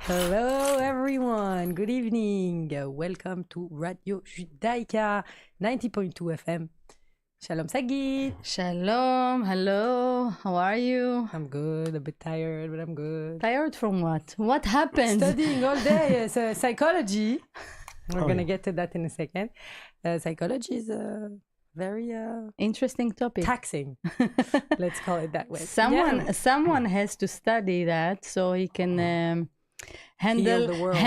Hello everyone, good evening. Welcome to Radio Judaïka 90.2 FM. Shalom Sagit. Shalom, hello, how are you? I'm good, a bit tired, but I'm good. Tired from what? What happened? Studying all day, psychology. We're going to get to that in a second. Psychology is very interesting topic. Taxing. Let's call it that way. Someone has to study that so he can handle the world.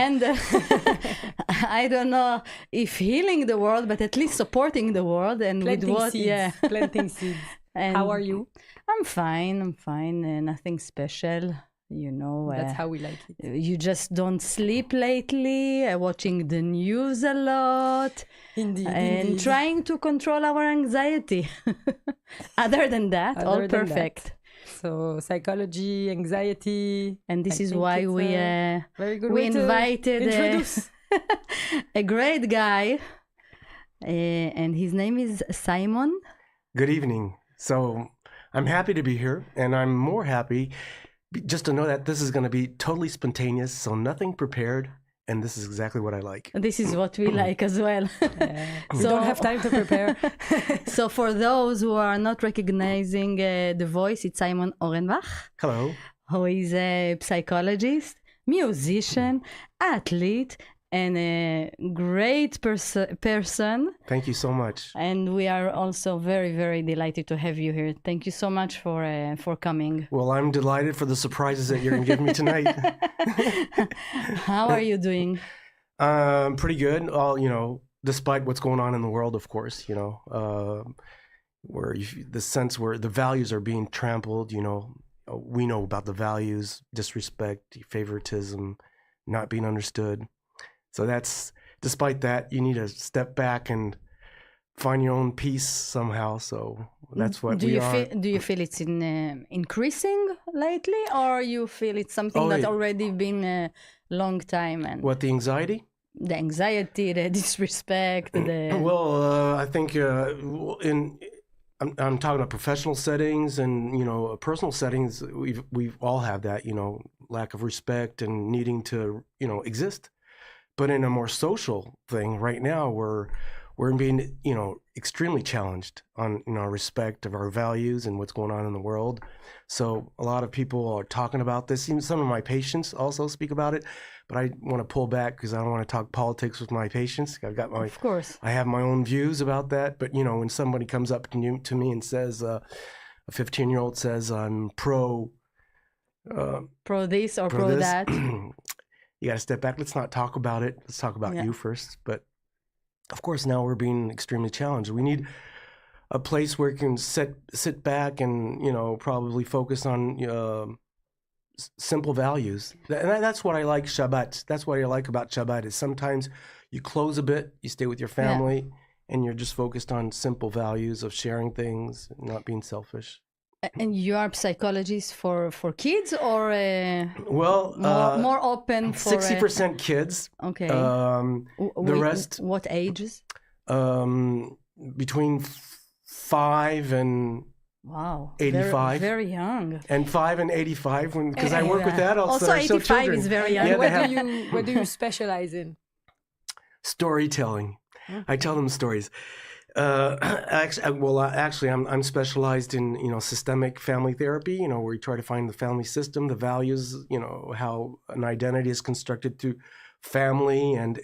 I don't know if healing the world, but at least supporting the world and planting with what seeds. Planting seeds. And how are you? I'm fine. Nothing special. You know, that's how we like it. You just don't sleep lately, watching the news a lot. Indeed. Trying to control our anxiety. Other than that, all perfect. So psychology, anxiety. And this is why we invited a great guy. And his name is Simon. Good evening. So I'm happy to be here, and I'm more happy just to know that this is going to be totally spontaneous, so nothing prepared, and this is exactly what I like. This is what we like as well. We don't have time to prepare. So for those who are not recognizing the voice, it's Simon Orenbach. Hello. Who is a psychologist, musician, athlete, and a great person. Thank you so much. And we are also very, very delighted to have you here. Thank you so much for coming. Well, I'm delighted for the surprises that you're going to give me tonight. How are you doing? Pretty good. Despite what's going on in the world, of course, where the sense where the values are being trampled, we know about the values, disrespect, favoritism, not being understood. So despite that, you need to step back and find your own peace somehow. So that's what we are. Do you feel it's increasing lately, or you feel it's something that already been a long time? And what, the anxiety? The anxiety, the disrespect. Well, I think I'm talking about professional settings and personal settings. We've all have that, lack of respect and needing to exist. But in a more social thing, right now we're being extremely challenged on our respect of our values and what's going on in the world. So a lot of people are talking about this. Even some of my patients also speak about it. But I want to pull back because I don't want to talk politics with my patients. Of course, I have my own views about that. But when somebody comes up to me and says, a 15-year-old says, I'm pro this or pro that. You got to step back. Let's not talk about it. Let's talk about you first. But of course, now we're being extremely challenged. We need a place where you can sit back and, probably focus on simple values. And that's what I like Shabbat. That's what I like about Shabbat is sometimes you close a bit, you stay with your family, and you're just focused on simple values of sharing things, not being selfish. And you are a psychologist for kids or more open for 60% kids. Okay. The rest. What ages? Between 5 and 85. Very young. And 5 and 85 because I work with adults. Also, that are 85 children. is very young. What do you specialize in? Storytelling. I tell them stories. Actually, I'm specialized in systemic family therapy. Where you try to find the family system, the values. How an identity is constructed through family and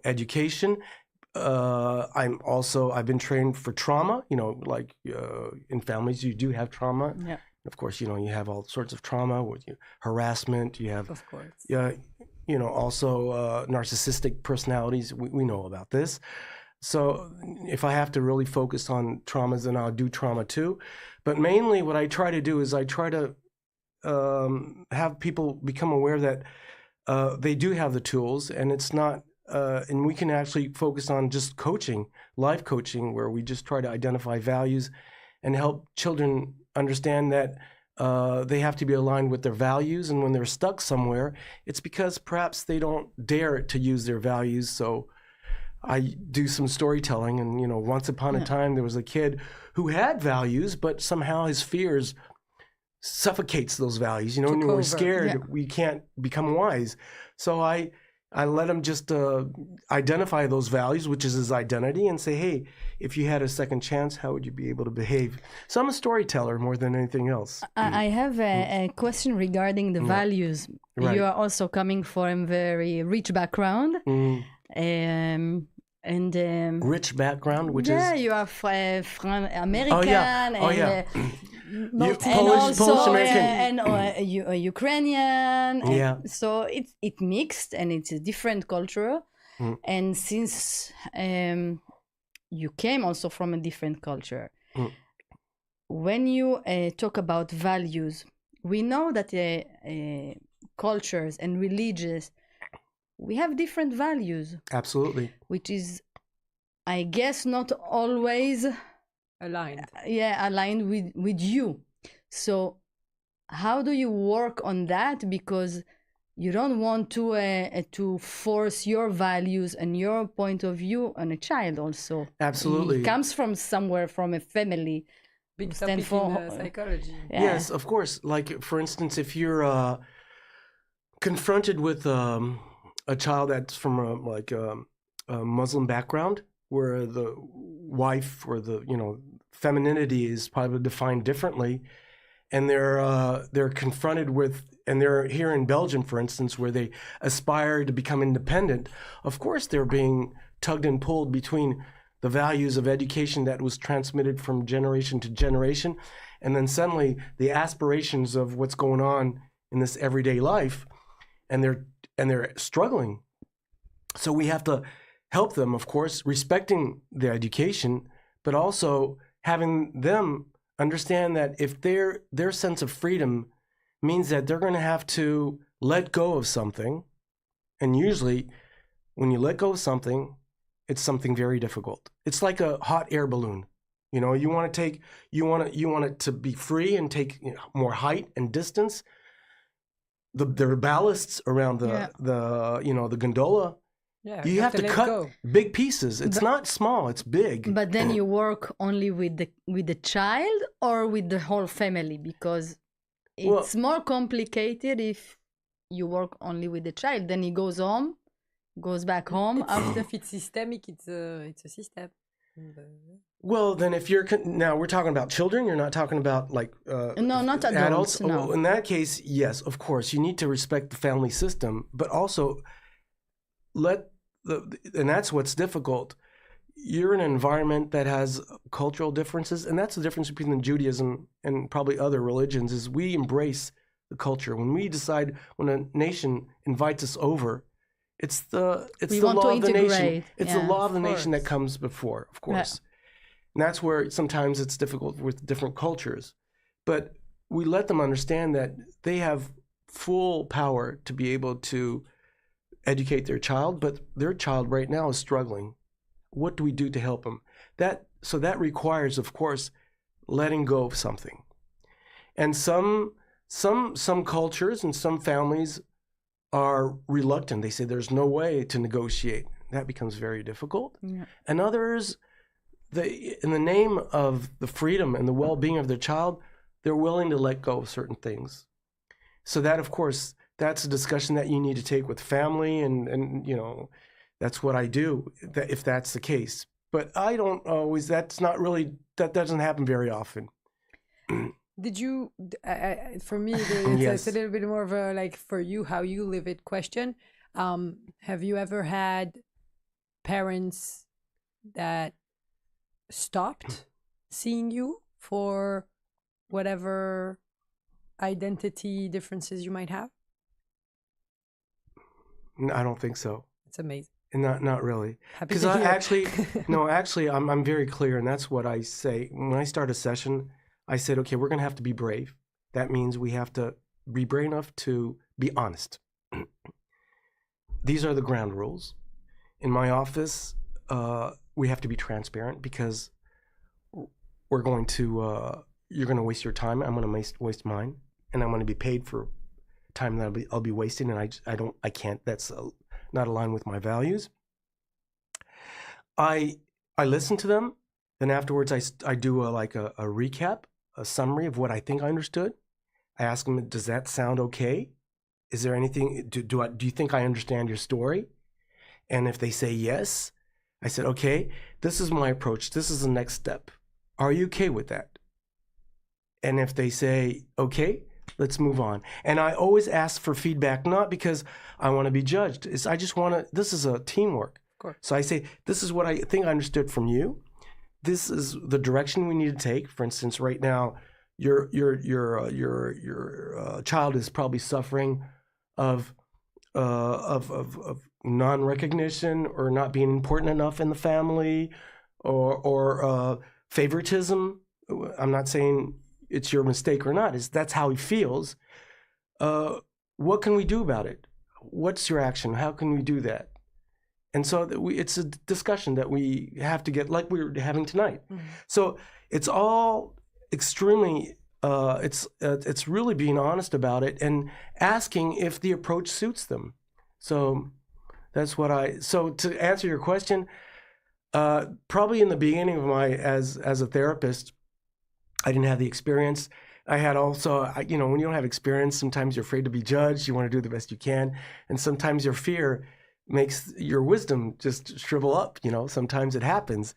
education. I've been trained for trauma. In families you do have trauma. Yeah. Of course, you have all sorts of trauma with harassment. You have, of course. Also narcissistic personalities. We know about this. So if I have to really focus on traumas, then I'll do trauma too. But mainly what I try to do is I try to have people become aware that they do have the tools, and it's not, and we can actually focus on just coaching, life coaching, where we just try to identify values and help children understand that they have to be aligned with their values. And when they're stuck somewhere, it's because perhaps they don't dare to use their values. So I do some storytelling, and once upon a time there was a kid who had values, but somehow his fears suffocates those values. You know, when we're scared, we can't become wise. So I let him just identify those values, which is his identity, and say, hey, if you had a second chance, how would you be able to behave? So I'm a storyteller more than anything else. I have a question regarding the values. Right. You are also coming from a very rich background. Rich background, which is... Yeah, you are from American. Polish American. Ukrainian. Yeah. So it mixed, and it's a different culture. And since you came also from a different culture, when you talk about values, we know that cultures and religions, we have different values. Absolutely. Which is, I guess, not always aligned. Aligned with you. So how do you work on that? Because you don't want to force your values and your point of view on a child also. Absolutely. It comes from somewhere, from a family. Big topic in psychology. Yeah. Yes, of course. Like, for instance, if you're confronted with a child that's from a Muslim background, where the wife or the femininity is probably defined differently, and they're confronted with, and they're here in Belgium, for instance, where they aspire to become independent. Of course, they're being tugged and pulled between the values of education that was transmitted from generation to generation, and then suddenly the aspirations of what's going on in this everyday life, and they're struggling. So we have to help them, of course, respecting their education, but also having them understand that if their sense of freedom means that they're going to have to let go of something, and usually when you let go of something, it's something very difficult. It's like a hot air balloon. You want it to be free and take more height and distance. There are ballasts around the gondola. Yeah, you have to cut big pieces. It's not small, it's big. But then you work only with the child or with the whole family, because it's more complicated if you work only with the child. Then he goes back home. If it's systemic, it's a system. Well, then if now we're talking about children, you're not talking about no, not adults. No. In that case, yes, of course, you need to respect the family system, but also and that's what's difficult. You're in an environment that has cultural differences, and that's the difference between Judaism and probably other religions, is we embrace the culture. When a nation invites us over, it's the law of the nation. It's the law of the nation that comes before, of course. Yeah. And that's where sometimes it's difficult with different cultures. But we let them understand that they have full power to be able to educate their child, but their child right now is struggling. What do we do to help them? So that requires, of course, letting go of something. And some cultures and some families are reluctant. They say there's no way to negotiate. That becomes very difficult. Yeah. And others, in the name of the freedom and the well-being of their child, they're willing to let go of certain things. So that, of course, that's a discussion that you need to take with family, and that's what I do, if that's the case. But I don't always, that doesn't happen very often. Did you, for me, it's a little bit more of a, for you, how you live it question. Have you ever had parents that stopped seeing you for whatever identity differences you might have? I don't think so. It's amazing. Not really. Because actually, I'm very clear, and that's what I say. When I start a session, I said, okay, we're going to have to be brave. That means we have to be brave enough to be honest. These are the ground rules. In my office, we have to be transparent, because you're going to waste your time. I'm going to waste mine, and I'm going to be paid for time that I'll be wasting, and I can't. That's not aligned with my values. I listen to them, then afterwards I do a recap, a summary of what I think I understood, I ask them, does that sound okay? Is there anything, do you think I understand your story? And if they say yes, I said, okay, this is my approach. This is the next step. Are you okay with that? And if they say, okay, let's move on. And I always ask for feedback, not because I want to be judged. I just want to, this is a teamwork. Of course. So I say, this is what I think I understood from you. This is the direction we need to take. For instance, right now, your child is probably suffering of non-recognition or not being important enough in the family, or favoritism. I'm not saying it's your mistake or not. That's how he feels. What can we do about it? What's your action? How can we do that? And so it's a discussion that we have to get, like we were having tonight. Mm-hmm. So it's all extremely, it's really being honest about it and asking if the approach suits them. So that's what so to answer your question, probably in the beginning of as a therapist, I didn't have the experience. I had also, when you don't have experience, sometimes you're afraid to be judged. You want to do the best you can. And sometimes your fear makes your wisdom just shrivel up. Sometimes it happens.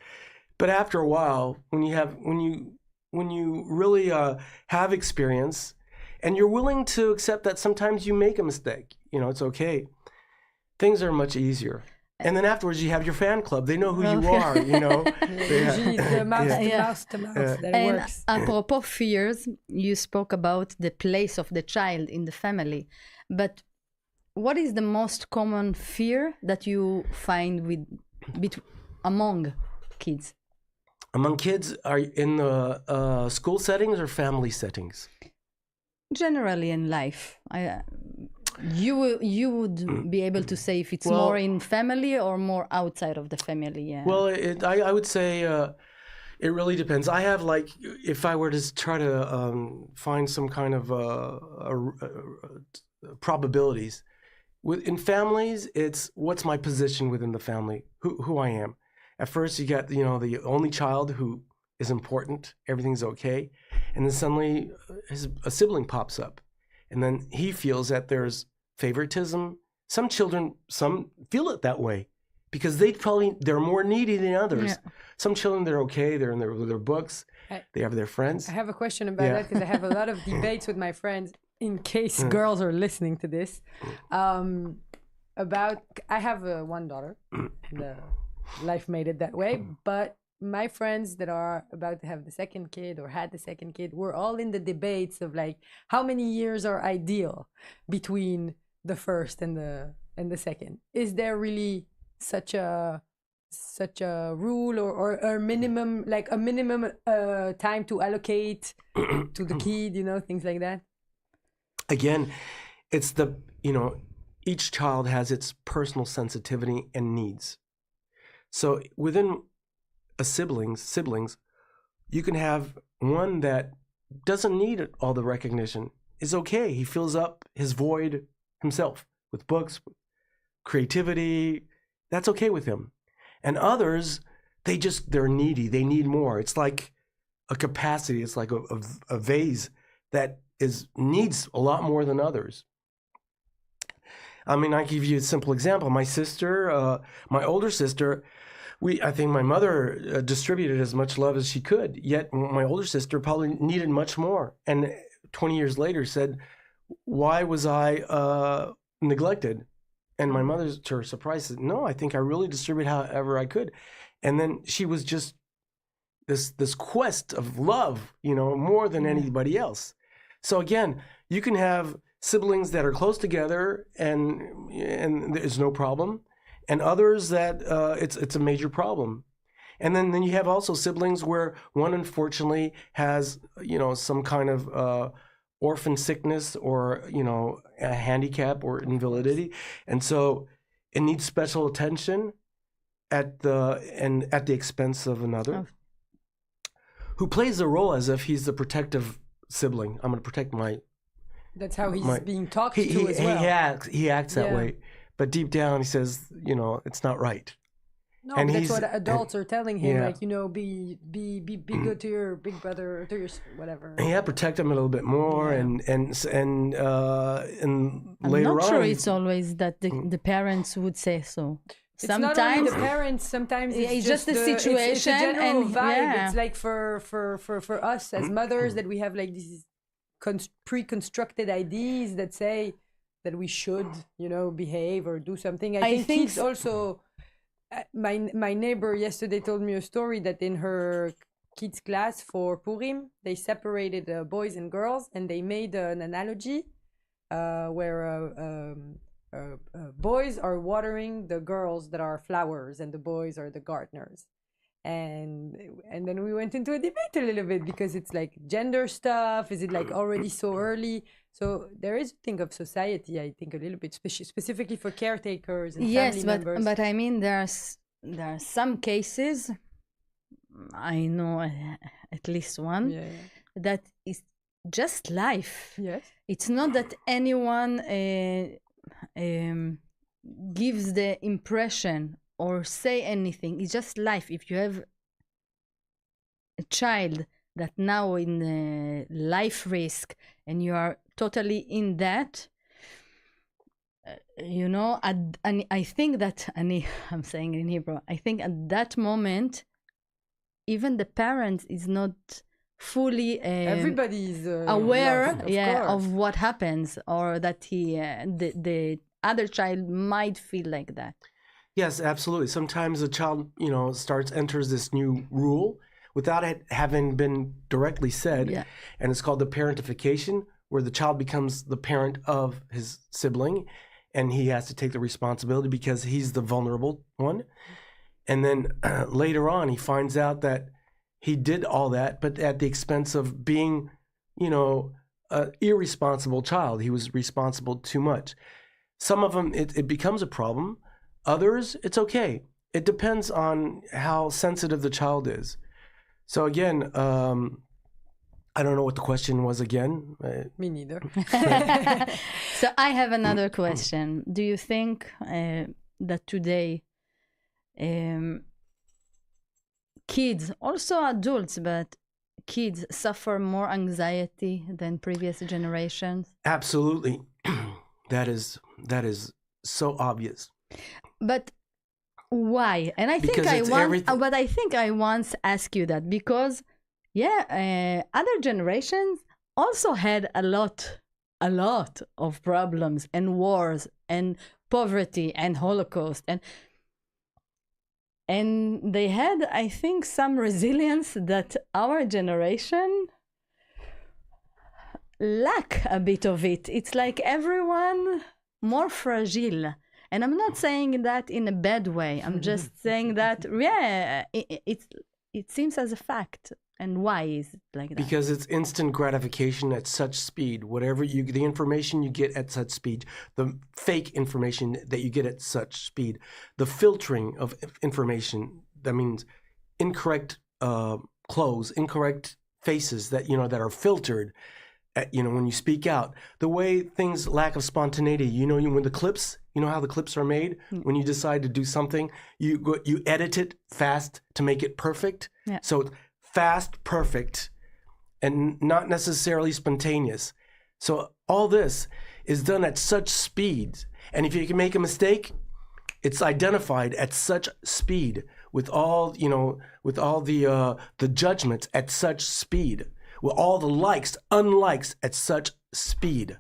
But after a while, when you really have experience and you're willing to accept that sometimes you make a mistake, it's okay. Things are much easier. And then afterwards, you have your fan club. They know who you are, Usually it's the mouse to mouse that and works. Apropos fears, you spoke about the place of the child in the family. But what is the most common fear that you find among kids? Among kids, are in the school settings or family settings? Generally in life. You would be able to say if it's more in family or more outside of the family. Yeah. Well, I would say it really depends. I have if I were to try to find some kind of probabilities. In families, it's what's my position within the family, who I am. At first, you get the only child who is important, everything's okay, and then suddenly a sibling pops up. And then he feels that there's favoritism. Some children, feel it that way because they're more needy than others. Yeah. Some children, they're okay. They're in their books. They have their friends. I have a question about that because I have a lot of debates with my friends in case girls are listening to this. I have one daughter and life made it that way. But my friends that are about to have the second kid or had the second kid, we're all in the debates of how many years are ideal between the first and the second. Is there really such a rule or a minimum time to allocate to the kid, things like that? Again, it's each child has its personal sensitivity and needs. So within siblings, you can have one that doesn't need all the recognition. Is okay. He fills up his void himself with books, with creativity. That's okay with him. And others, they're needy. They need more. It's like a capacity. It's like a vase that needs a lot more than others. I mean, I give you a simple example. My sister, my older sister, I think my mother distributed as much love as she could, yet my older sister probably needed much more. And 20 years later said, why was I neglected? And my mother, to her surprise, said, no, I think I really distributed however I could. And then she was just this quest of love, more than anybody else. So again, you can have siblings that are close together and there's no problem. And others that it's a major problem. And then you have also siblings where one unfortunately has, some kind of orphan sickness or, a handicap or invalidity. And so it needs special attention at the expense of another who plays the role as if he's the protective sibling. I'm going to protect That's how he's being talked to as well. He acts that way. But deep down, he says, it's not right. No, And but that's he's- what adults are telling him, yeah. like, you know, be good to your big brother, to your whatever. Yeah, protect him a little bit more, Yeah. and I'm later not sure on, it's always that the parents would say so. It's not only the parents. Sometimes it's just the it's a situation general and- vibe. yeah. It's like for us as mothers that we have like these pre-constructed ideas that say that we should, you know, behave or do something. I think kids also. My neighbor yesterday told me a story that in her kids class for Purim they separated boys and girls, and they made an analogy where boys are watering the girls that are flowers and the boys are the gardeners. And then we went into a debate a little bit because it's like gender stuff. Is it like already so early? So there is a thing of society, I think, a little bit specifically for caretakers and family members. But I mean there are some cases, I know at least one, that is just life. Yes. It's not that anyone gives the impression or say anything. It's just life. If you have a child that now in life risk and you are totally in that, you know, and I think that, and I'm saying in Hebrew, I think at that moment, even the parent is not fully everybody is aware, loved, of what happens, or that the other child might feel like that. yes, absolutely. Sometimes a child, you know, enters this new rule without it having been directly said, and it's called the parentification, where the child becomes the parent of his sibling, and he has to take the responsibility because he's the vulnerable one. And then later on, he finds out that he did all that, but at the expense of being, you know, an irresponsible child. He was responsible too much. Some of them, it becomes a problem. Others, it's okay. It depends on how sensitive the child is. So again, I don't know what the question was again. Me neither. So I have another question. Do you think that today kids, also adults, but kids suffer more anxiety than previous generations? Absolutely. That is so obvious. But why? And I think but I think I once asked you that because other generations also had a lot of problems and wars and poverty and Holocaust, and they had, I think, some resilience that our generation lack a bit of it. It's like everyone more fragile. And I'm not saying that in a bad way. I'm just saying that, it seems as a fact. And why is it like that? Because it's instant gratification at such speed. The information you get at such speed, the fake information that you get at such speed, the filtering of information, that means incorrect clothes, incorrect faces that are filtered. When you speak out, the way things lack of spontaneity. When the clips, how the clips are made. When you decide to do something, you edit it fast to make it perfect. Yeah. So it's fast, perfect, and not necessarily spontaneous. So all this is done at such speed, and if you can make a mistake, it's identified at such speed with all the judgments at such speed. With all the likes, unlikes at such speed.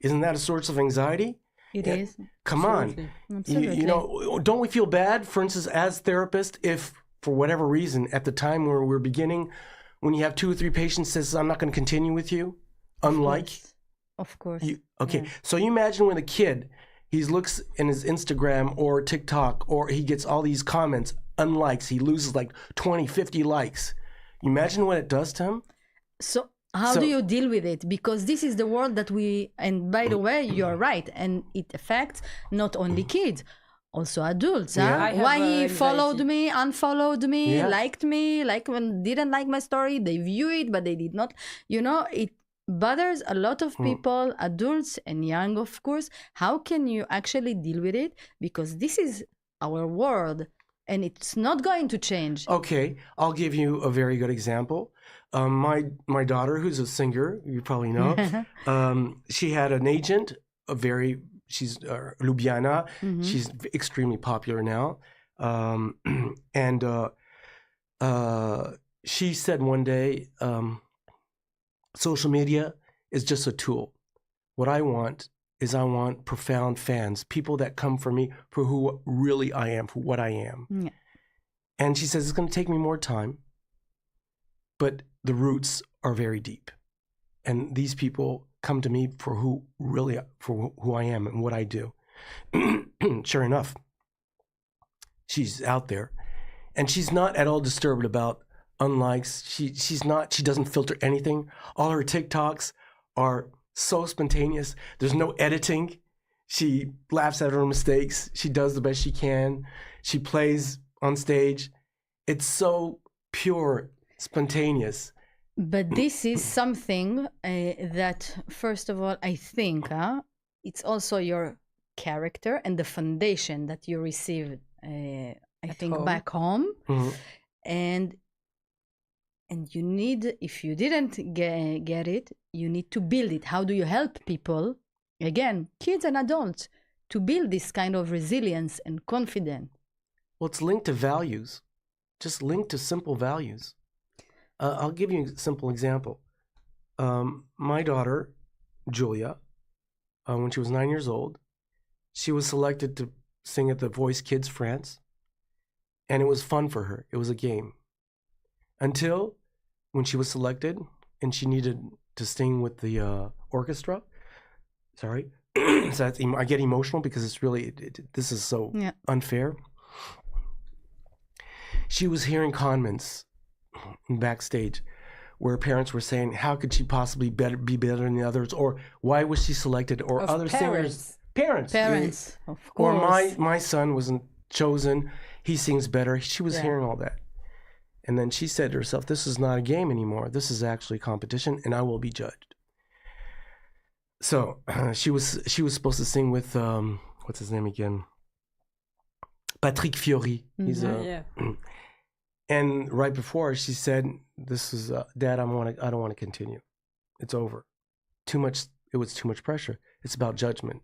Isn't that a source of anxiety? It is. Come on. Absolutely. Don't we feel bad, for instance, as therapists, if for whatever reason, at the time where we're beginning, when you have 2 or 3 patients says, I'm not going to continue with you, unlike. Of course. Okay. Yeah. So you imagine when a kid, he looks in his Instagram or TikTok, or he gets all these comments, unlikes, he loses like 20, 50 likes. You imagine what it does to him? So how do you deal with it? Because this is the world that and by the way, you're right, and it affects not only kids, also adults. Yeah. Why he followed me, unfollowed me, Yeah. liked me, didn't like my story, they view it, but they did not. It bothers a lot of people, adults and young, of course. How can you actually deal with it? Because this is our world. and it's not going to change. Okay, I'll give you a very good example. My daughter, who's a singer, you probably know, she had an agent, she's Ljubljana. She's extremely popular now. And she said one day, social media is just a tool. What I want profound fans, people that come for me for who really I am, for what I am. Yeah. And she says, it's going to take me more time, but the roots are very deep. And these people come to me for who I am and what I do. Sure enough, she's out there, and she's not at all disturbed about unlikes. She doesn't filter anything. All her TikToks are so spontaneous. There's no editing. She laughs at her mistakes. She does the best she can. She plays on stage. It's so pure, spontaneous. But this is something that, first of all, I think it's also your character and the foundation that you received, I think, home. Back home. Mm-hmm. And you need, if you didn't get it, you need to build it. How do you help people, again, kids and adults, to build this kind of resilience and confidence? Well, it's linked to values, just linked to simple values. I'll give you a simple example. My daughter, Julia, when she was 9 years old, she was selected to sing at the Voice Kids France, and it was fun for her. It was a game. Until when she was selected and she needed to sing with the orchestra. Sorry. So I get emotional because it's really, this is so unfair. She was hearing comments backstage where parents were saying, how could she possibly be better than the others? Or why was she selected? Or of other parents. Parents, of course. Or my son wasn't chosen. He sings better. She was hearing all that. And then she said to herself, this is not a game anymore. This is actually competition, and I will be judged. So she was supposed to sing with, what's his name again? Patrick Fiori. He's and right before she said, this is, Dad, I don't want to continue. It's over. It was too much pressure. It's about judgment.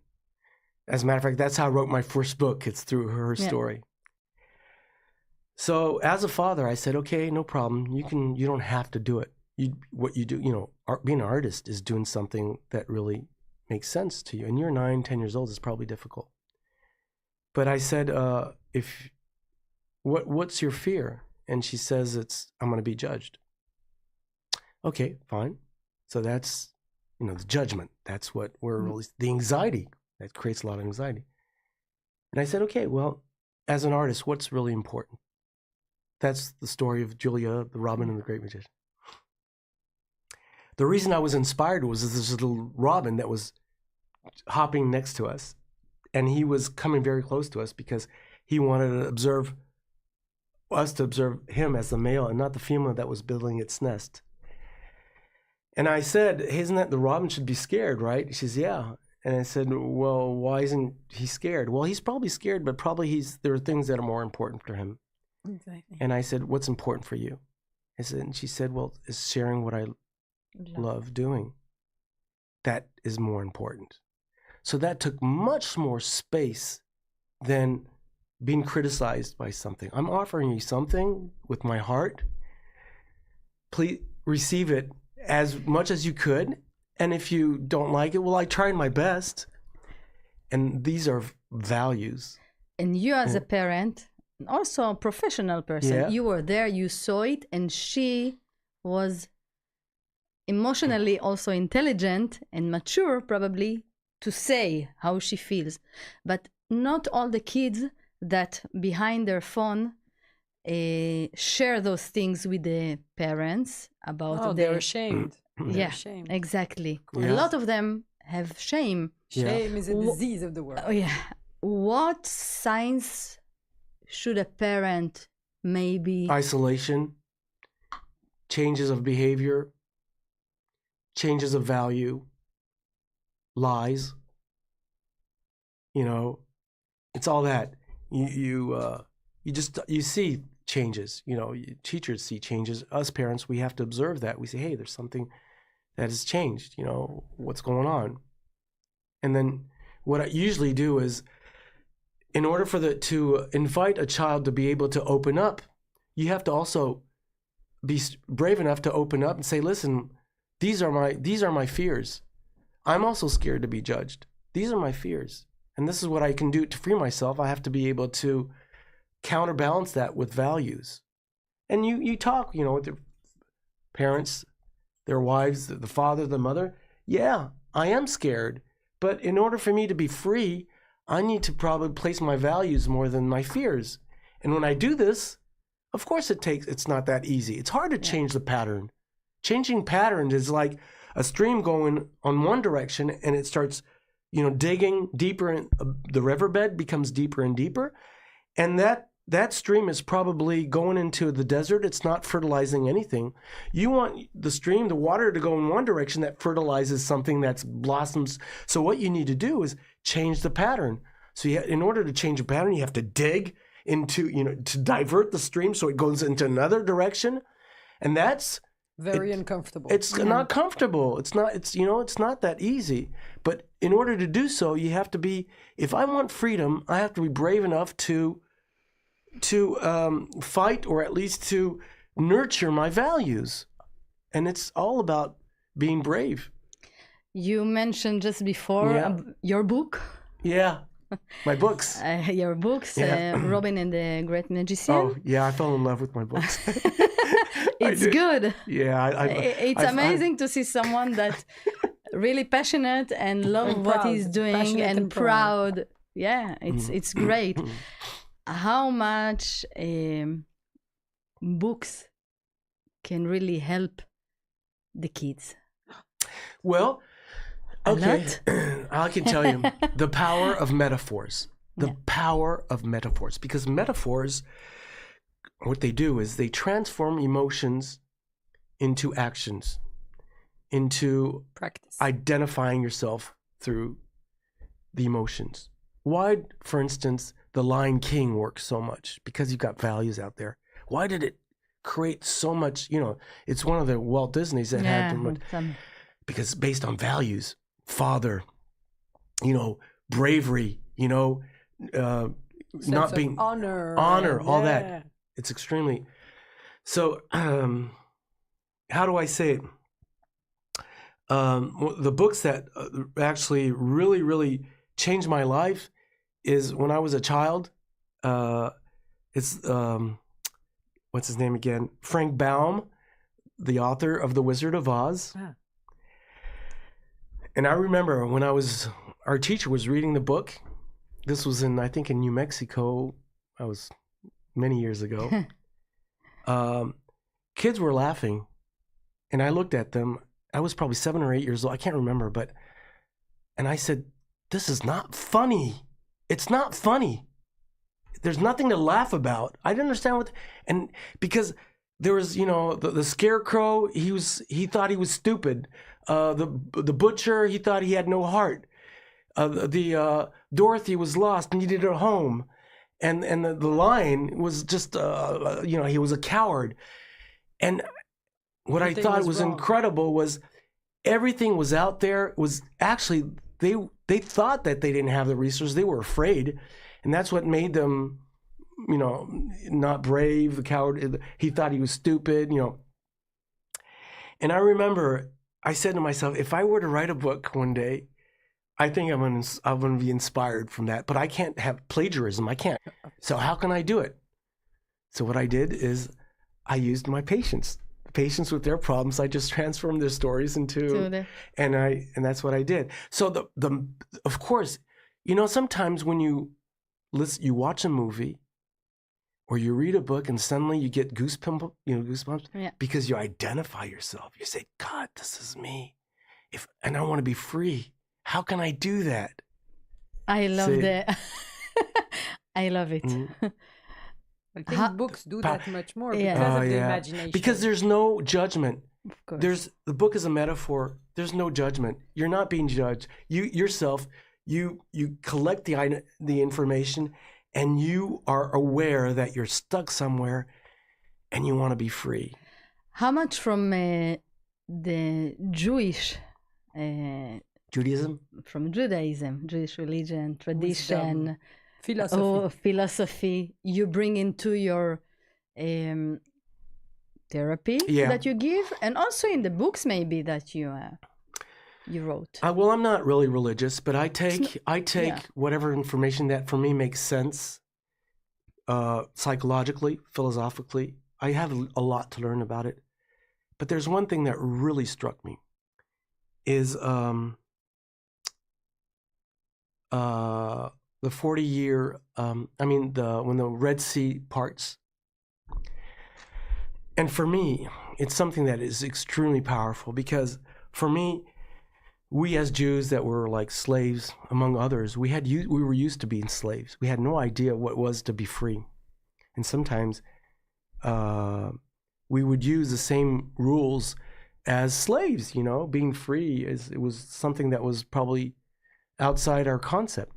As a matter of fact, that's how I wrote my first book. It's through her story. So as a father, I said, okay, no problem. You don't have to do it. What you do, being an artist is doing something that really makes sense to you. And you're 9, 10 years old, it's probably difficult. But I said, what's your fear? And she says, I'm going to be judged. Okay, fine. So that's, the judgment. That's what the anxiety, that creates a lot of anxiety. And I said, okay, well, as an artist, what's really important? That's the story of Julia, the Robin, and the Great Magician. The reason I was inspired was this little robin that was hopping next to us. And he was coming very close to us because he wanted to observe him as the male and not the female that was building its nest. And I said, isn't that the robin should be scared, right? She says, yeah. And I said, well, why isn't he scared? Well, he's probably scared, but probably there are things that are more important for him. Exactly. And I said, what's important for you? And she said, well, it's sharing what I love doing. That is more important. So that took much more space than being criticized by something. I'm offering you something with my heart. Please receive it as much as you could. And if you don't like it, well, I tried my best. And these are values. And you as a parent, also a professional person, you were there, you saw it, and she was emotionally also intelligent and mature, probably, to say how she feels. But not all the kids that behind their phone share those things with the parents about they're ashamed. Yeah, ashamed. Exactly. A lot of them have shame. Shame is a disease of the world. Oh, yeah. What signs should a parent maybe... Isolation, changes of behavior, changes of value, lies. It's all that. you see changes. Teachers see changes. Us parents, we have to observe that. We say, hey, there's something that has changed. What's going on? And then what I usually do is, in order to invite a child to be able to open up, you have to also be brave enough to open up and say, listen, these are my fears. I'm also scared to be judged. These are my fears. And this is what I can do to free myself. I have to be able to counterbalance that with values. And you talk, with their parents, their wives, the father, the mother. Yeah, I am scared. But in order for me to be free, I need to probably place my values more than my fears. And when I do this, of course it's not that easy. It's hard to change the pattern. Changing patterns is like a stream going on one direction and it starts, digging deeper in the riverbed becomes deeper and deeper. And that stream is probably going into the desert. It's not fertilizing anything. You want the stream, the water to go in one direction that fertilizes something that blossoms. So what you need to do is change the pattern. So in order to change a pattern, you have to dig into, to divert the stream so it goes into another direction. And that's very uncomfortable. It's not comfortable. It's not that easy. But in order to do so, you have to be, if I want freedom, I have to be brave enough to fight, or at least to nurture my values. And it's all about being brave. You mentioned just before your book. Yeah, my books. Your books, Robin and the Great Magician. Oh, yeah, I fell in love with my books. It's good. Yeah. It's amazing to see someone that really passionate and love what he's doing and proud. Yeah, it's great. How much books can really help the kids? Well, okay, I can tell you the power of metaphors. The power of metaphors. Because metaphors, what they do is they transform emotions into actions, into practice, identifying yourself through the emotions. Why, for instance, The Lion King works so much? Because you've got values out there. Why did it create so much? It's one of the Walt Disney's that had, because based on values, father, bravery, not being honor, all that. It's extremely. So, how do I say it? The books that actually really, really changed my life is when I was a child. It's what's his name again? Frank Baum, the author of The Wizard of Oz. And I remember when our teacher was reading the book. This was I think in New Mexico. I was many years ago. Kids were laughing, and I looked at them. I was probably 7 or 8 years old. I can't remember, and I said, "This is not funny. It's not funny. There's nothing to laugh about." I didn't understand and because there was, the scarecrow. He thought he was stupid. The butcher, he thought he had no heart. The Dorothy was lost and needed a home, and the lion was just he was a coward. And what I thought was incredible was everything was out there. Was actually they thought that they didn't have the resources. They were afraid, and that's what made them, not brave. The coward. He thought he was stupid. And I remember I said to myself, if I were to write a book one day, I think I'm going to be inspired from that. But I can't have plagiarism. I can't. So how can I do it? So what I did is I used my patients with their problems. I just transformed their stories into, and that's what I did. So the of course, sometimes when you watch a movie or you read a book and suddenly you get goosebumps because you identify yourself. You say, God, this is me. And I want to be free. How can I do that? I love that. I love it. Mm-hmm. I think books do that much more because of the imagination. Because there's no judgment. Of course. The book is a metaphor. There's no judgment. You're not being judged. You yourself, you collect the information, and you are aware that you're stuck somewhere and you want to be free. How much from the Jewish Judaism? From Judaism, Jewish religion, tradition, philosophy, you bring into your therapy that you give, and also in the books maybe that you wrote? Well, I'm not really religious, but I take whatever information that for me makes sense, psychologically, philosophically. I have a lot to learn about it. But there's one thing that really struck me is the 40-year, when the Red Sea parts. And for me, it's something that is extremely powerful because for me, we as Jews that were like slaves, among others, we were used to being slaves. We had no idea what it was to be free. And sometimes we would use the same rules as slaves, being free. It was something that was probably outside our concept.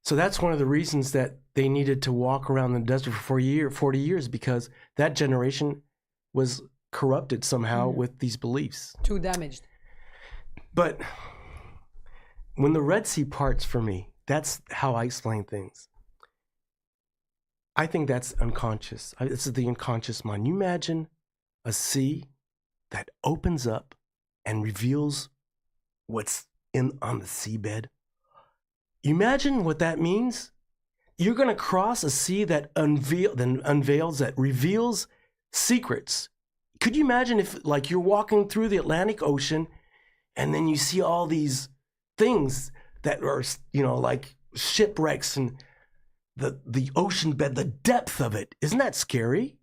So that's one of the reasons that they needed to walk around the desert for 40 years, because that generation was corrupted somehow with these beliefs. Too damaged. But when the Red Sea parts for me, that's how I explain things. I think that's unconscious. This is the unconscious mind. You imagine a sea that opens up and reveals what's on the seabed. You imagine what that means? You're going to cross a sea that unveils, that reveals secrets. Could you imagine if, like, you're walking through the Atlantic Ocean and then you see all these things that are, like shipwrecks and the ocean bed, the depth of it. Isn't that scary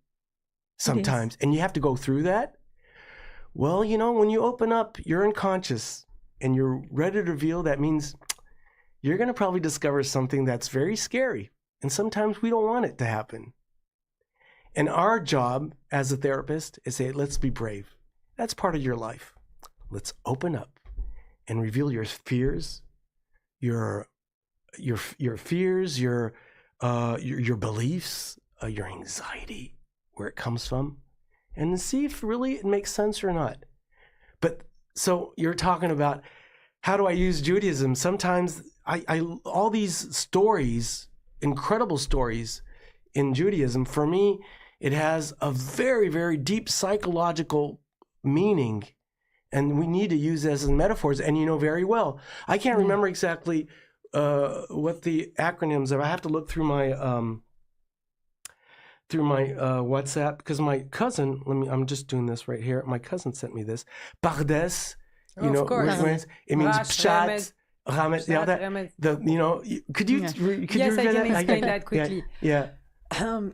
sometimes? And you have to go through that. Well, when you open up, you're unconscious and you're ready to reveal, that means you're going to probably discover something that's very scary. And sometimes we don't want it to happen. And our job as a therapist is say, let's be brave. That's part of your life. Let's open up and reveal your fears, your fears, your beliefs, your anxiety, where it comes from, and see if really it makes sense or not. But so you're talking about, how do I use Judaism? Sometimes I all these stories, incredible stories in Judaism, for me, it has a very, very deep psychological meaning, and we need to use this as metaphors, and very well. I can't remember exactly what the acronyms are. I have to look through my WhatsApp, because my cousin, I'm just doing this right here. My cousin sent me this. Pardes, of course. It means pshat, Ramet. Could you yes, read I can explain that quickly. Yeah.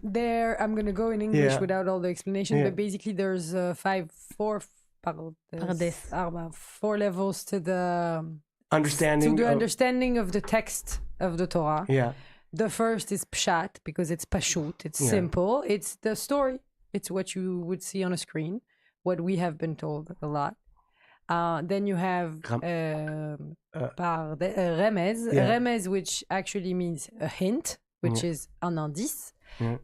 There, I'm going to go in English without all the explanation, but basically there's four levels to the understanding of the text of the Torah. Yeah. The first is pshat, because it's pashut, it's simple, it's the story, it's what you would see on a screen, what we have been told a lot. Then you have remez, remez, which actually means a hint, which is un indice,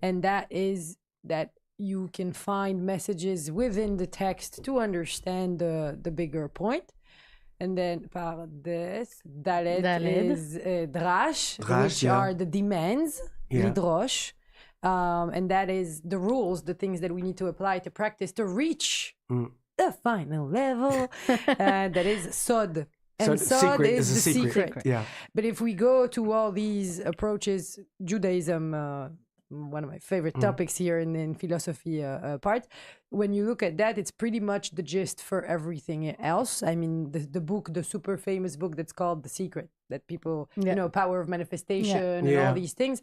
and that is that you can find messages within the text to understand the bigger point. And then Pardes, Dalet is Drash, which are the demands, Lidrosh. And that is the rules, the things that we need to apply to practice to reach the final level. That is Sod. And Sod is the secret. Yeah. But if we go to all these approaches, Judaism, one of my favorite topics here in philosophy part, when you look at that, it's pretty much the gist for everything else. I mean, the book, the super famous book that's called The Secret, that people, power of manifestation and all these things,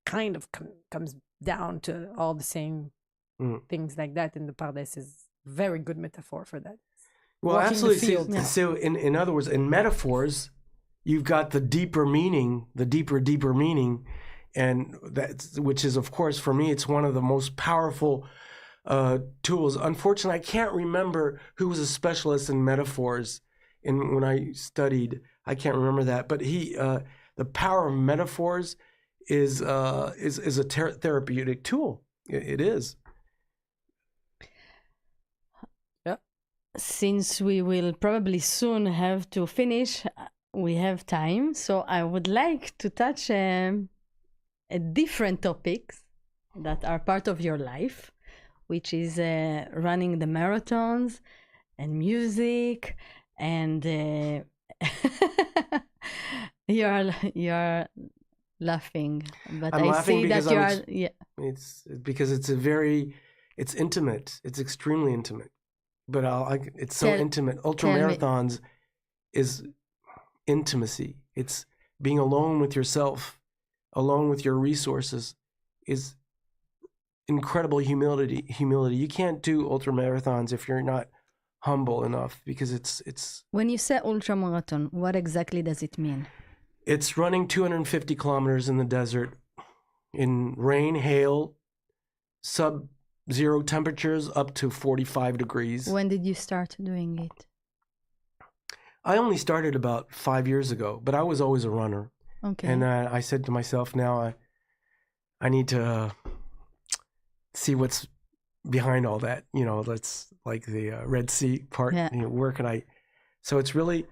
kind of comes down to all the same things like that. And the Pardes is a very good metaphor for that. Well, absolutely. So in other words, in metaphors, you've got the deeper meaning, the deeper meaning. And which is, of course, for me, it's one of the most powerful tools. Unfortunately, I can't remember who was a specialist in metaphors when I studied. I can't remember that. But the power of metaphors is a therapeutic tool. It is. Since we will probably soon have to finish, we have time. So I would like to touch different topics that are part of your life, which is running the marathons and music and you're laughing, but I'm laughing see that because you are. Yeah, it's because it's intimate. It's extremely intimate. But it's so intimate. Ultra marathons is intimacy. It's being alone with yourself, alone with your resources, is incredible humility. You can't do ultra marathons if you're not humble enough, because it's. When you say ultra marathon, what exactly does it mean? It's running 250 kilometers in the desert, in rain, hail, sub-zero temperatures up to 45 degrees. When did you start doing it? I only started about 5 years ago, but I was always a runner. Okay. And I said to myself, now I need to see what's behind all that. That's like the Red Sea part. Yeah. Where can I? So it's really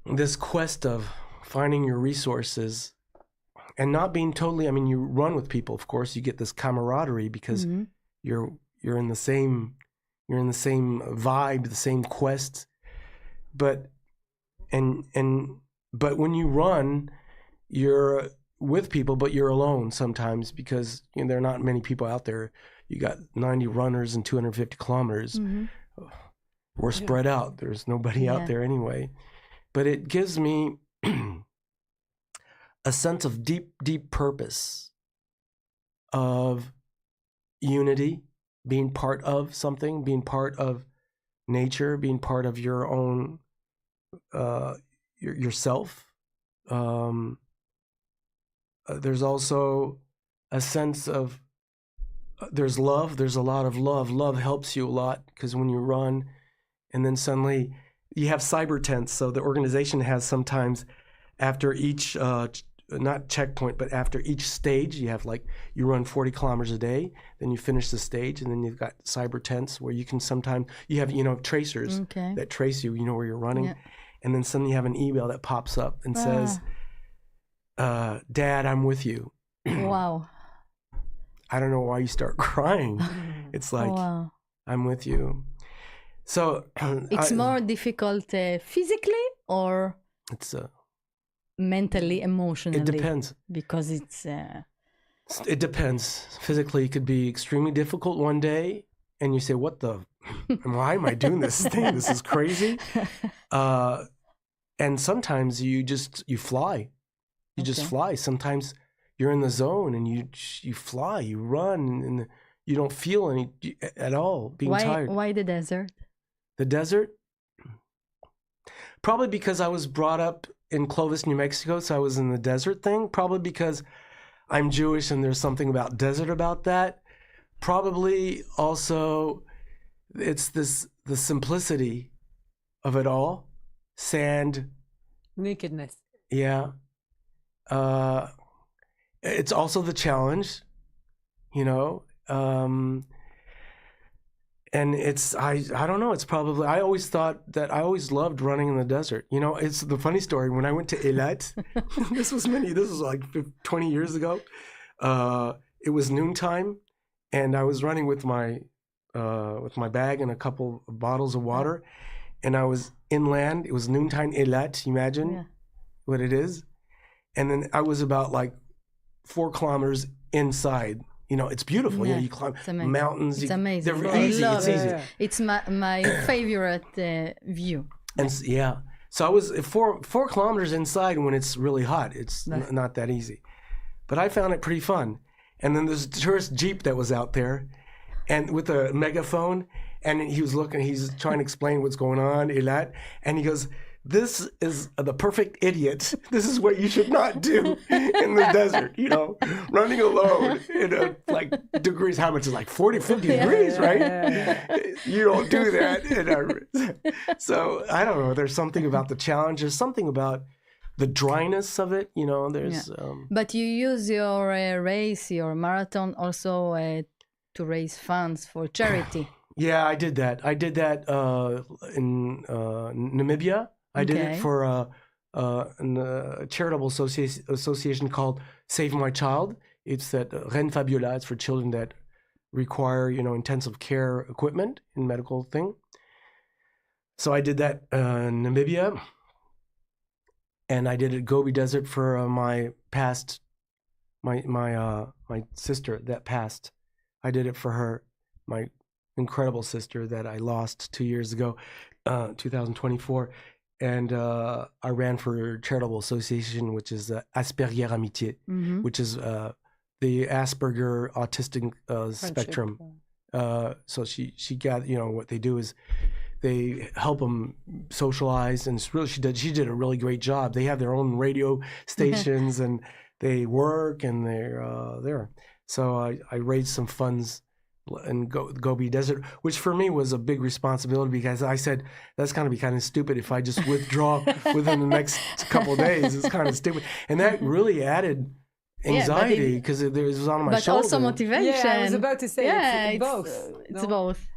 this quest of finding your resources and not being totally. I mean, you run with people, of course. You get this camaraderie because you're in the same vibe, the same quest. But when you run, you're with people, but you're alone sometimes because there are not many people out there. You got 90 runners and 250 kilometers. We're spread out. There's nobody out there anyway. But it gives me a sense of deep, deep purpose, of unity, being part of something, being part of nature, being part of your own yourself. There's also a sense of there's love. There's a lot of love. Love helps you a lot because when you run, and then suddenly you have cyber tents. So the organization has sometimes after each not checkpoint, but after each stage, you have you run 40 kilometers a day, then you finish the stage, and then you've got cyber tents where you can sometimes, you have, tracers that trace you, where you're running. Yeah. And then suddenly you have an email that pops up and says, Dad, I'm with you. Wow. I don't know why you start crying. It's like, wow. I'm with you. So it's more difficult physically or it's mentally, emotionally? It depends. Because it depends. Physically, it could be extremely difficult one day, and you say, why am I doing this thing? This is crazy. And sometimes you fly. You just fly. Sometimes you're in the zone and you fly, you run, and you don't feel any at all being tired. Why the desert? The desert? Probably because I was brought up in Clovis, New Mexico, so I was in the desert thing. Probably because I'm Jewish and there's something about desert about that. Probably also it's the simplicity of it all. Sand. Nakedness. Yeah. It's also the challenge, and it's, I don't know, it's probably, I always loved running in the desert. It's the funny story. When I went to Eilat, this was like 20 years ago. It was noontime and I was running with my bag and a couple of bottles of water, and I was inland. It was noontime Eilat. Imagine what it is. And then I was about 4 kilometers inside. It's beautiful. Yeah, you climb mountains. It's amazing. They're easy. It's easy. Yeah. It's my favorite view. And so I was 4 kilometers inside when it's really hot. It's not that easy, but I found it pretty fun. And then there's a tourist jeep that was out there, and with a megaphone, and he's trying to explain what's going on, Eilat, and he goes, "This is the perfect idiot. This is what you should not do in the desert, running alone in degrees. How much is 40, 50 degrees, right? You don't do that." So I don't know. There's something about the challenge. There's something about the dryness of it. You know, there's. But you use your race, your marathon, also to raise funds for charity. Yeah, I did that. I did that in Namibia. I did it for a charitable association called Save My Child. It's that Ren Fabiola. It's for children that require, you know, intensive care equipment in medical thing. So I did that in Namibia, and I did it Gobi Desert for my sister that passed. I did it for her, my incredible sister that I lost 2 years ago, 2024. And I ran for charitable association, which is Asperger Amitié, which is the Asperger autistic spectrum. So she got, you know, what they do is they help them socialize, and it's really, she did a really great job. They have their own radio stations and they work and they're there. So I raised some funds in Gobi Desert, which for me was a big responsibility, because I said that's going to be kind of stupid if I just withdraw within the next couple of days. It's kind of stupid, and that really added anxiety because it was on my shoulder. But also motivation. Yeah, I was about to say it's both. It's both.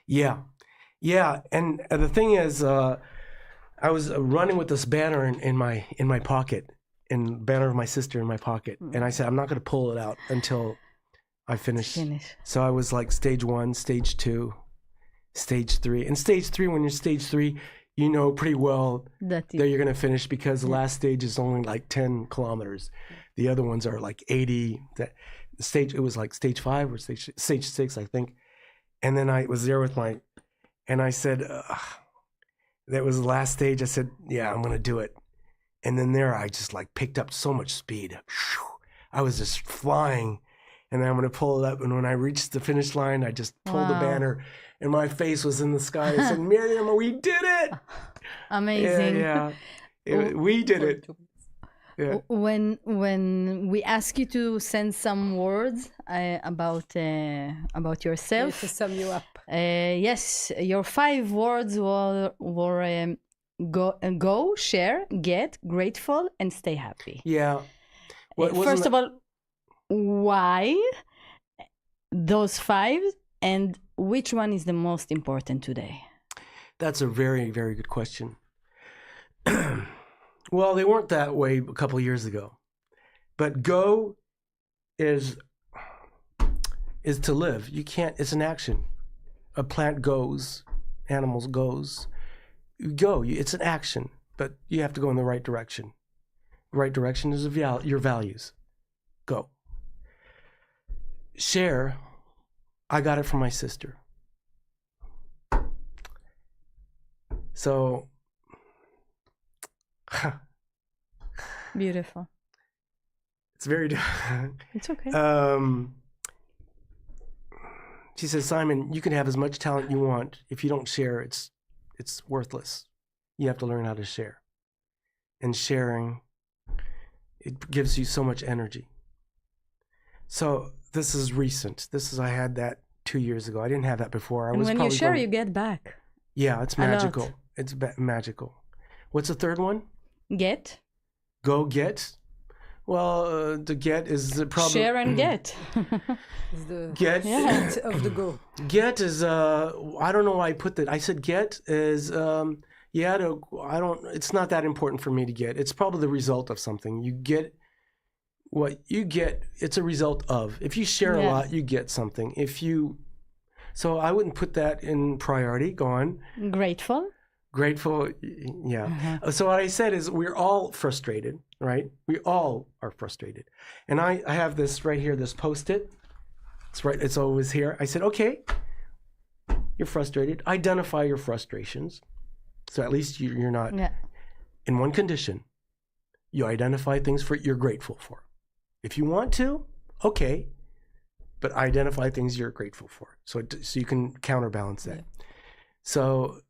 Yeah, and the thing is, I was running with this banner in my pocket, and banner of my sister in my pocket, and I said I'm not going to pull it out until I finish. So I was like stage 1, stage 2, stage 3. And stage 3, when you're stage 3, you know pretty well that you're going to finish, because the last stage is only like 10 kilometers. The other ones are like 80. It was like stage 5 or stage 6, I think. And then I was there with and I said, that was the last stage. I said, yeah, I'm going to do it. And then there I just like picked up so much speed. I was just flying. And then I'm going to pull it up. And when I reached the finish line, I just pulled the banner, and my face was in the sky. I said, Miriam, we did it. Amazing. Yeah. We did it. Yeah. When we ask you to send some words about yourself, to sum you up. Yes, your 5 words were go, share, get, grateful, and stay happy. Yeah. First of all, why those 5, and which one is the most important today? That's a very, very good question. Well, they weren't that way a couple of years ago. But go is to live. You can't, it's an action. A plant goes, animals goes. You go, it's an action, but you have to go in the right direction. The right direction is your values. Go. Share, I got it from my sister. So, beautiful. It's very. It's okay. She says, Simon, you can have as much talent you want. If you don't share, it's worthless. You have to learn how to share. And sharing, it gives you so much energy. So this is recent. I had that 2 years ago. I didn't have that before. And when you share, you get back. Yeah, it's magical. It's magical. What's the third one? Get. Go get. Well, the get is probably share and get. Is the get of the go. Get is I don't know why I put that. I said get is it's not that important for me to get. It's probably the result of something. You get what you get. It's a result of. If you share a lot, you get something. So I wouldn't put that in priority. Go on. Grateful, yeah. So what I said is we're all frustrated, right? We all are frustrated. And I have this right here, this Post-it. It's always here. I said, okay, you're frustrated. Identify your frustrations. So at least you're not in one condition. You identify things you're grateful for. If you want to, okay, but identify things you're grateful for. So you can counterbalance that. Yeah. So,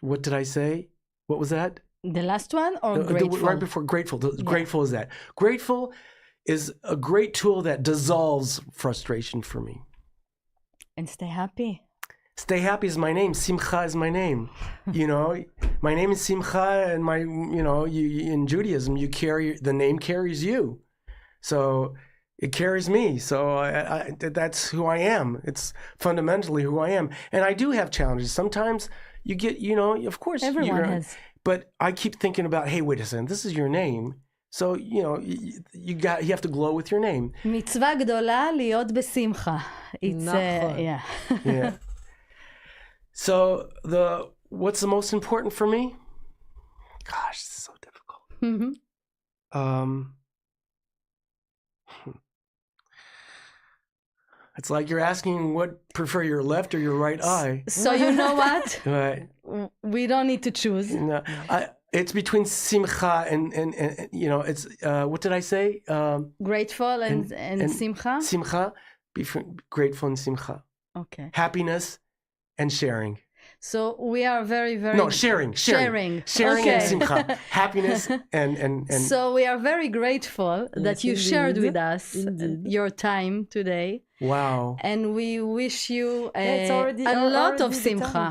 what did I say? What was that? The last one or grateful? Right before grateful. Grateful is that. Grateful is a great tool that dissolves frustration for me. And stay happy. Stay happy is my name. Simcha is my name. My name is Simcha, and in Judaism, the name carries you. So it carries me. So that's who I am. It's fundamentally who I am. And I do have challenges. Sometimes you get, of course. Everyone has. But I keep thinking about, hey, wait a second, this is your name. So, you have to glow with your name. מצווה גדולה להיות בשמחה. Yeah. Yeah. So what's the most important for me? Gosh, this is so difficult. It's like you're asking prefer your left or your right eye. So you know what? Right. We don't need to choose. No, it's between simcha and it's what did I say? Grateful and simcha. Simcha, grateful and simcha. Okay. Happiness and sharing. So we are very, very... No, sharing okay. and simcha. Happiness and... So we are very grateful that you shared with us your time today. Wow. And we wish you a lot of simcha.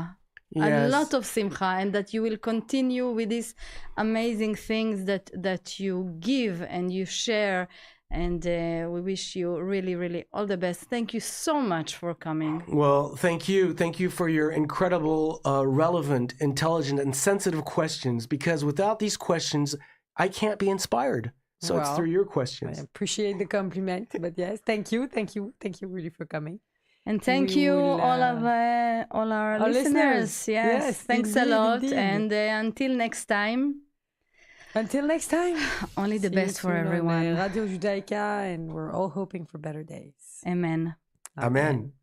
Yes. A lot of simcha, and that you will continue with these amazing things that you give and you share. And we wish you really, really all the best. Thank you so much for coming. Well, thank you. Thank you for your incredible, relevant, intelligent, and sensitive questions, because without these questions, I can't be inspired. So it's through your questions. I appreciate the compliment, but yes, thank you really for coming. And thank you all our listeners. Yes, thanks a lot. Indeed. And until next time. Only the best for everyone. Radio Judaica, and we're all hoping for better days. Amen. Amen.